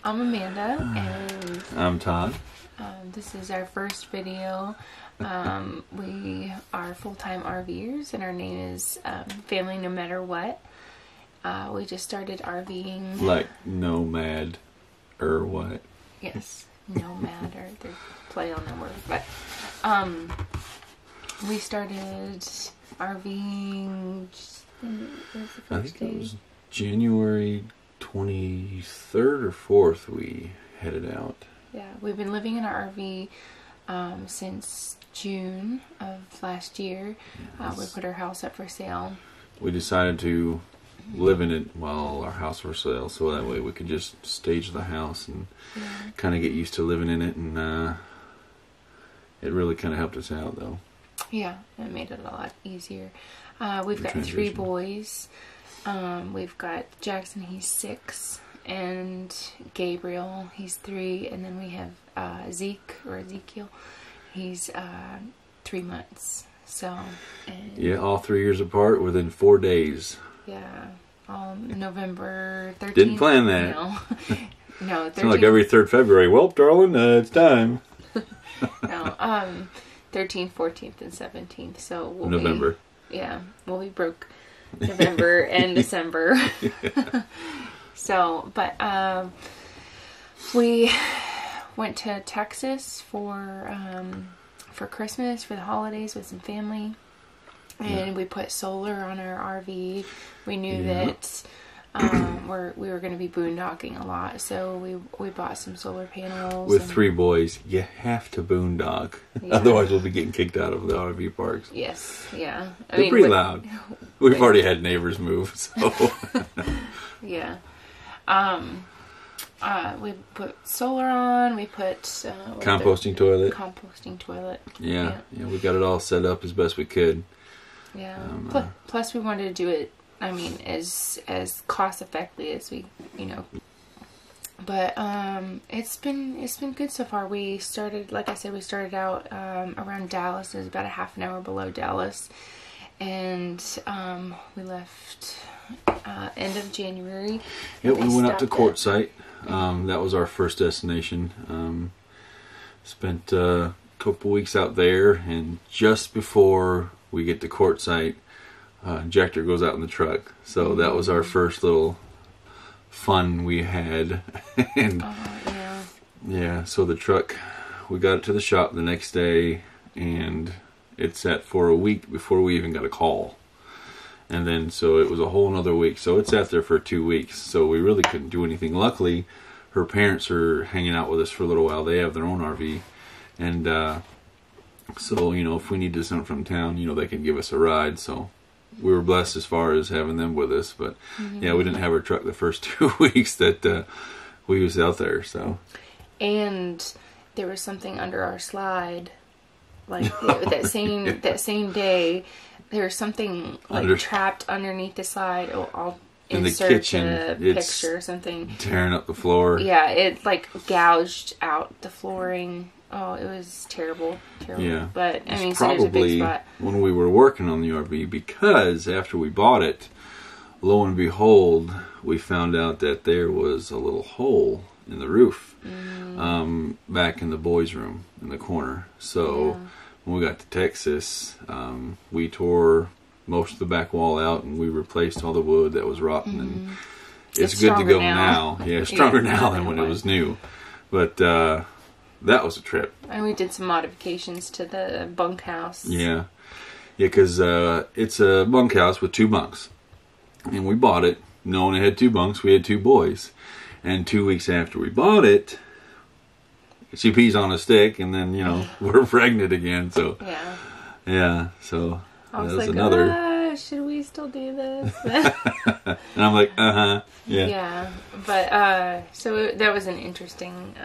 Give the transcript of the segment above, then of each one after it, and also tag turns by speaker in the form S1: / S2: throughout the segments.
S1: I'm Amanda, and
S2: I'm Todd.
S1: This is our first video. We are full-time RVers, and our name is FamilyNOMADerWhat. We just started RVing.
S2: Like nomad or what?
S1: Yes, nomad or the play on the word. But we started RVing.
S2: I think it was January 23rd or 4th we headed out.
S1: Yeah, we've been living in our RV since June of last year.
S2: Yes.
S1: We put our house up for sale.
S2: We decided to live in it while our house was for sale, so that way we could just stage the house and kind of get used to living in it, and it really kind of helped us out, though.
S1: Yeah, it made it a lot easier. We've got 3 boys. We've got Jackson, he's 6, and Gabriel, he's 3, and then we have Ezekiel, he's 3 months. So,
S2: yeah, all 3 years apart within 4 days.
S1: Yeah, November 13th.
S2: Didn't plan that.
S1: No, 13th.
S2: It's not like every 3rd February. Well, darling, it's time.
S1: No, 13th, 14th, and 17th. So we'll
S2: November.
S1: We'll be broke November and December.
S2: Yeah.
S1: So, but we went to Texas for Christmas, for the holidays with some family. And we put solar on our RV. We knew that we were going to be boondocking a lot, so we bought some solar panels.
S2: With 3 boys, you have to boondock. Yeah. Otherwise, we'll be getting kicked out of the RV parks.
S1: Yes, yeah.
S2: They're pretty loud. We've already had neighbors move, so.
S1: Yeah. We put solar on. We put
S2: composting toilet.
S1: Composting toilet.
S2: Yeah, we got it all set up as best we could.
S1: Yeah. Plus, we wanted to do it, I mean, as cost effectively as we, But it's been good so far. We started, like I said, we started out around Dallas. It was about a half an hour below Dallas, and we left end of January.
S2: Yeah, we went up to Quartzsite. That was our first destination. Spent a couple weeks out there, and just before we get to Quartzsite, injector goes out in the truck. So that was our first little fun we had. And yeah, so the truck, we got it to the shop the next day, and it sat for a week before we even got a call. And then so it was a whole nother week. So it sat there for 2 weeks. So we really couldn't do anything. Luckily, her parents are hanging out with us for a little while. They have their own RV. And so, if we needed something from town, they can give us a ride. So we were blessed as far as having them with us. But yeah, we didn't have our truck the first 2 weeks that we was out there. So. And
S1: there was something under our slide, like that same day. There was something trapped underneath the slide. I'll
S2: in the
S1: insert
S2: kitchen,
S1: a picture or something.
S2: Tearing up the floor.
S1: Yeah, it gouged out the flooring. Oh, it was terrible.
S2: Yeah.
S1: But, I mean,
S2: it's
S1: so there's a big
S2: probably
S1: spot.
S2: when we were working on the RV, because after we bought it, lo and behold, we found out that there was a little hole in the roof back in the boys' room in the corner. So when we got to Texas, we tore most of the back wall out, and we replaced all the wood that was rotten. And it's good to go now. Yeah, it's stronger now than when it was new. But that was a trip.
S1: And we did some modifications to the bunkhouse.
S2: Yeah, because it's a bunkhouse with 2 bunks. And we bought it knowing it had 2 bunks. We had 2 boys. And 2 weeks after we bought it, she pees on a stick, and then, we're pregnant again. So, so
S1: I was
S2: that was
S1: like,
S2: another.
S1: Should we still do this?
S2: And I'm like, yeah.
S1: Yeah, but, so that was an interesting,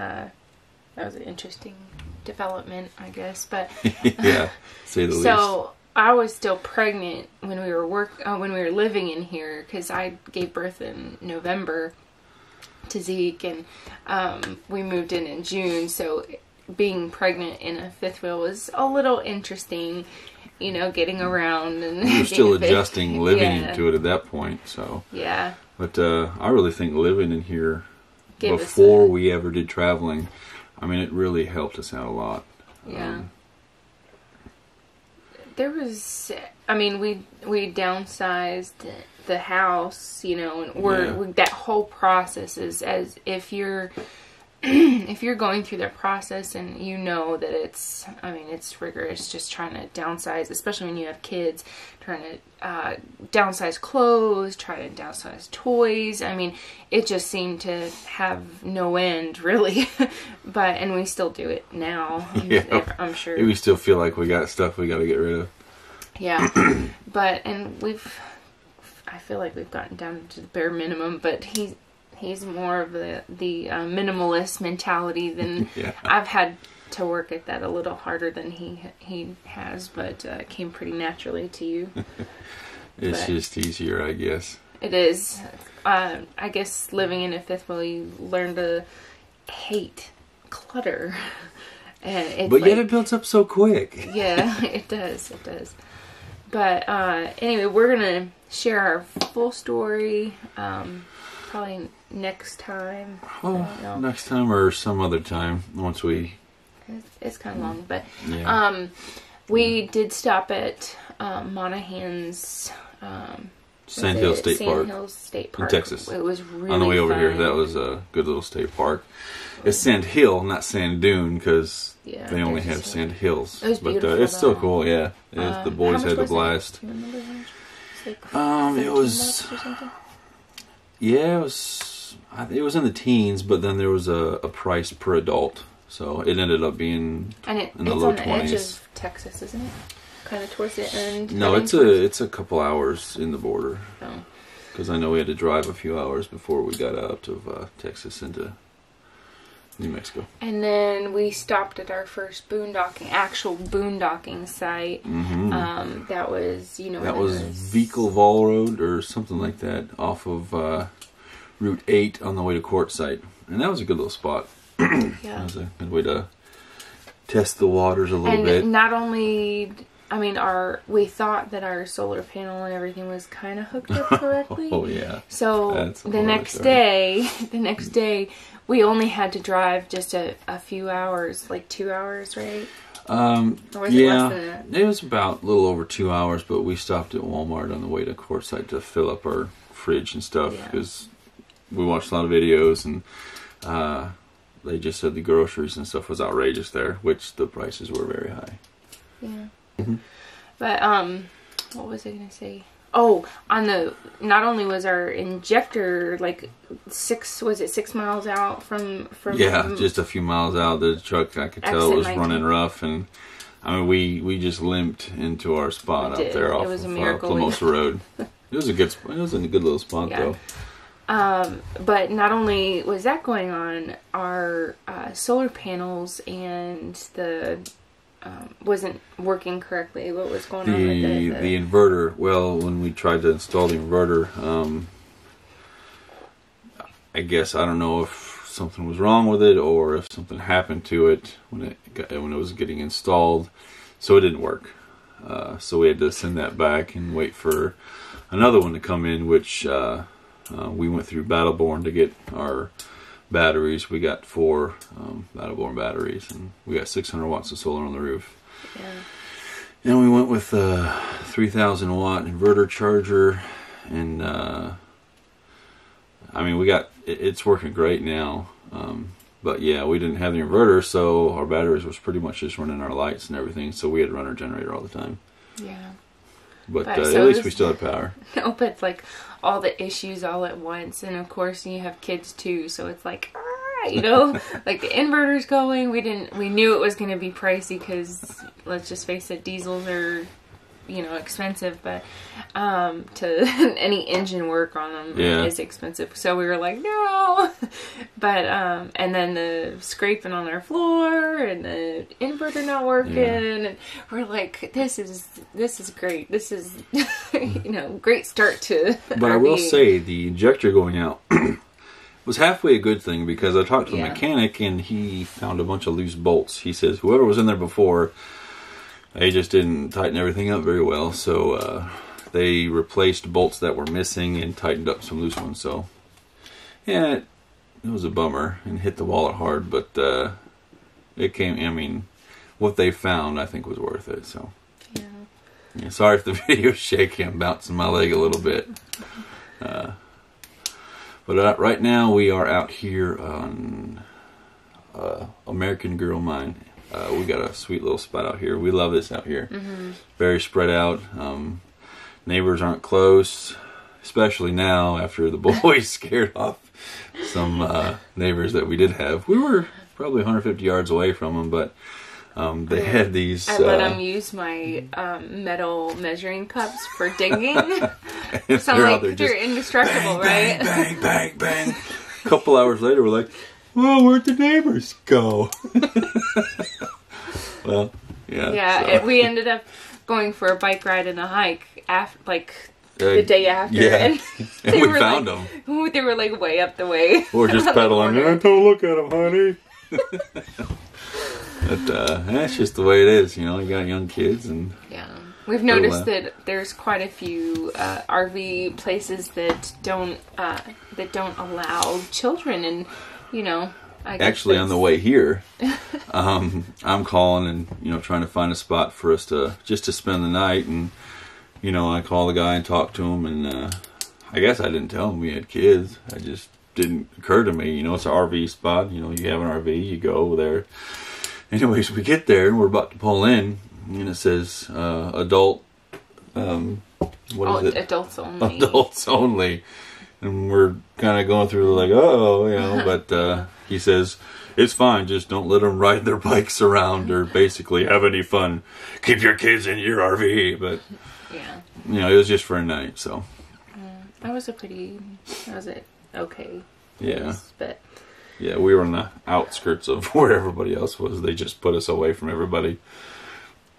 S1: development, I guess. But
S2: yeah, say the least.
S1: So I was still pregnant when we were living in here, because I gave birth in November to Zeke, and we moved in June. So being pregnant in a 5th wheel was a little interesting, getting around, and
S2: you're still adjusting living into it at that point. So
S1: yeah.
S2: But I really think living in here before we ever did traveling. I mean, it really helped us out a lot.
S1: Yeah. There was, I mean, we downsized the house, you know, and that whole process is as if you're if you're going through that process and you know that it's, I mean, it's rigorous just trying to downsize, especially when you have kids, trying to downsize clothes, trying to downsize toys. I mean, it just seemed to have no end, really. And we still do it now. I'm sure.
S2: We still feel like we got stuff we got to get rid of.
S1: Yeah. And I feel like we've gotten down to the bare minimum, but he's more of the minimalist mentality than I've had to work at that a little harder than he has, but it came pretty naturally to you.
S2: It's just easier, I guess.
S1: It is. I guess living in a fifth wheel, you learn to hate clutter.
S2: But yet it builds up so quick.
S1: Yeah, it does. It does. But anyway, we're going to share our full story probably next time.
S2: Well, next time or some other time once we...
S1: It's kind of long, but we did stop at Monahan's
S2: Sand Hill State Park in Texas.
S1: It was really
S2: on the way over
S1: fun.
S2: here. That was a good little state park. It's Sand Hill, not Sand Dune, because they only have sand hills.
S1: It was beautiful,
S2: but it's still cool. Yeah, the boys had a blast.
S1: Do you remember how much? Like
S2: it was.
S1: or something?
S2: Yeah, it was in the teens, but then there was a price per adult, so it ended up being in the low 20s. It's on the edge of
S1: Texas, isn't it? Kind of towards the end.
S2: No, it's a couple hours in the border. Oh. Because I know we had to drive a few hours before we got out of Texas into New Mexico. And
S1: then we stopped at our first actual boondocking site. Mm-hmm. That was, that was
S2: Vehicle-Vol Road or something like that off of Route 8 on the way to Quartzsite. And that was a good little spot. Yeah. That was a good way to test the waters a little bit.
S1: And not only... I mean, we thought that our solar panel and everything was kind of hooked up correctly.
S2: Oh, yeah.
S1: So the next day, we only had to drive just a few hours, like 2 hours, right? Or was it less than that?
S2: It was about a little over 2 hours, but we stopped at Walmart on the way to Quartzsite to fill up our fridge and stuff because we watched a lot of videos and they just said the groceries and stuff was outrageous there, which the prices were very high.
S1: Yeah. Mm-hmm. But what was I gonna say? Oh, not only was our injector like 6 miles out from
S2: just a few miles out. The truck, I could tell it was running rough, and I mean we just limped into our spot out there off of Plymouth Road. It was a good little spot though.
S1: But not only was that going on, our solar panels and the wasn't working correctly. What was going on with it?
S2: The inverter. Well, when we tried to install the inverter, I guess I don't know if something was wrong with it or if something happened to it when it was getting installed, so it didn't work. So we had to send that back and wait for another one to come in, which we went through Battleborn to get our batteries. We got 4 Battleborn batteries, and we got 600 watts of solar on the roof. Yeah. And we went with a 3,000 watt inverter charger, and I mean it's working great now. But yeah, we didn't have the inverter, so our batteries was pretty much just running our lights and everything. So we had to run our generator all the time.
S1: Yeah.
S2: But at least we still had power.
S1: No, but it's like all the issues all at once. And of course you have kids too. So it's like, like the inverter's going. We knew it was going to be pricey because let's just face it, diesels are, expensive. But to any engine work on them is expensive. So we were like, no. But, and then the scraping on our floor and the inverter not working. Yeah. And we're like, this is great. This is, great start to
S2: But I will say the injector going out was halfway a good thing because I talked to the mechanic and he found a bunch of loose bolts. He says whoever was in there before, they just didn't tighten everything up very well. So they replaced bolts that were missing and tightened up some loose ones. So yeah, was a bummer and hit the wallet hard, but it came. I mean, what they found, I think, was worth it. So yeah. Sorry if the video's shaky. I'm bouncing my leg a little bit. But right now we are out here on American Girl Mine. We got a sweet little spot out here. We love this out here. Very spread out. Neighbors aren't close, especially now after the boys scared off some neighbors that we did have. We were probably 150 yards away from them, but they had these...
S1: I let them use my metal measuring cups for digging. So I'm like, they're indestructible,
S2: bang,
S1: right?
S2: Bang, bang, bang. A couple hours later, we're like, well, where'd the neighbors go? Well, yeah.
S1: Yeah,
S2: so.
S1: we ended up going for a bike ride and a hike after, the day after.
S2: Yeah,
S1: and
S2: we found them.
S1: They were like way up the way.
S2: We're just pedaling. Don't look at them, honey. But that's just the way it is, you know. You got young kids, and
S1: yeah, we've noticed that there's quite a few RV places that don't allow children, and you know.
S2: Actually, on the way here, I'm calling and, you know, trying to find a spot for us to spend the night, and you know, I call the guy and talk to him, and I guess I didn't tell him we had kids. I just didn't occur to me, you know, it's an RV spot. You know, you have an RV, you go there. Anyways, we get there and we're about to pull in, and it says adult. What is it?
S1: Adults only.
S2: Adults only. And we're kind of going through like, oh, you know, but he says, it's fine, just don't let them ride their bikes around or basically have any fun. Keep your kids in your RV. But,
S1: yeah,
S2: you know, it was just for a night, so.
S1: That was okay.
S2: Yeah.
S1: Place, but
S2: yeah, we were on the outskirts of where everybody else was. They just put us away from everybody.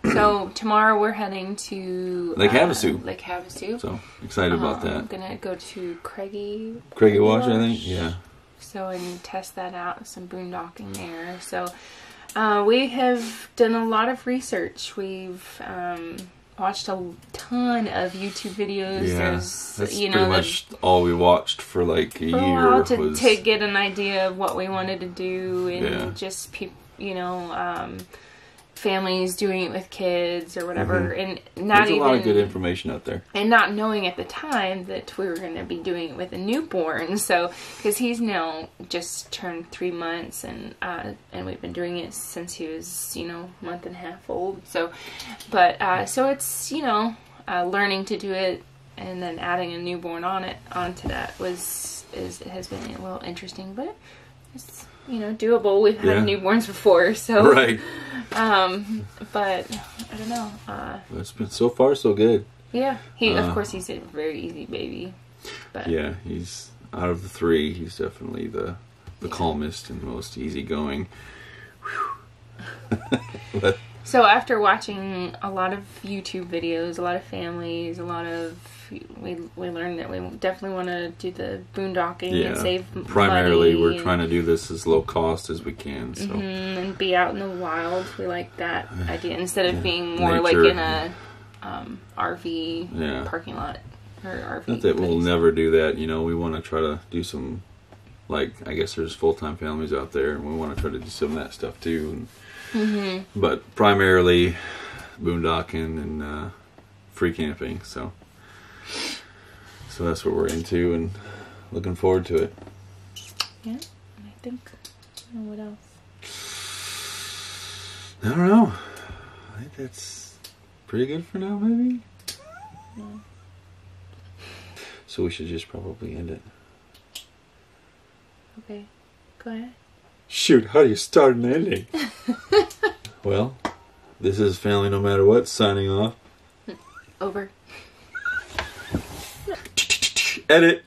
S1: So tomorrow we're heading to
S2: Lake Havasu.
S1: Lake Havasu.
S2: So excited about that.
S1: I'm gonna go to Craigie
S2: Wash, I think. Yeah.
S1: So and test that out. Some boondocking there. So we have done a lot of research. We've watched a ton of YouTube videos.
S2: Yeah,
S1: There's,
S2: that's
S1: you know,
S2: pretty much all we watched for like a year.
S1: To get an idea of what we wanted to do, and just people, you know. Families doing it with kids or whatever, and
S2: There's a lot of good information out there.
S1: And not knowing at the time that we were going to be doing it with a newborn, so because he's now just turned 3 months, and we've been doing it since he was, you know, a month and a half old. So, but so it's, you know, learning to do it, and then adding a newborn onto that has been a little interesting, but it's, you know, doable. We've had newborns before, so
S2: right.
S1: But I don't know.
S2: It's been so far so good.
S1: Yeah, of course he's a very easy baby. But
S2: yeah, he's out of the three. He's definitely the calmest and most easygoing. But,
S1: so after watching a lot of YouTube videos, a lot of families, we learned that we definitely want to do the boondocking and save
S2: primarily
S1: money.
S2: We're trying to do this as low cost as we can. So
S1: and be out in the wild. We like that idea instead of being more
S2: nature,
S1: like in a RV parking lot or RV.
S2: Not that we'll never do that. You know, we want to try to do some, like, I guess there's full-time families out there, and we want to try to do some of that stuff too. But primarily boondocking and free camping. So that's what we're into, and looking forward to it.
S1: Yeah, and I think, what else?
S2: I don't know. I think that's pretty good for now, maybe?
S1: Yeah.
S2: So we should just probably end it.
S1: Okay, go ahead.
S2: Shoot, how do you start an ending? Well, this is Family No Matter What signing off.
S1: Over.
S2: Edit.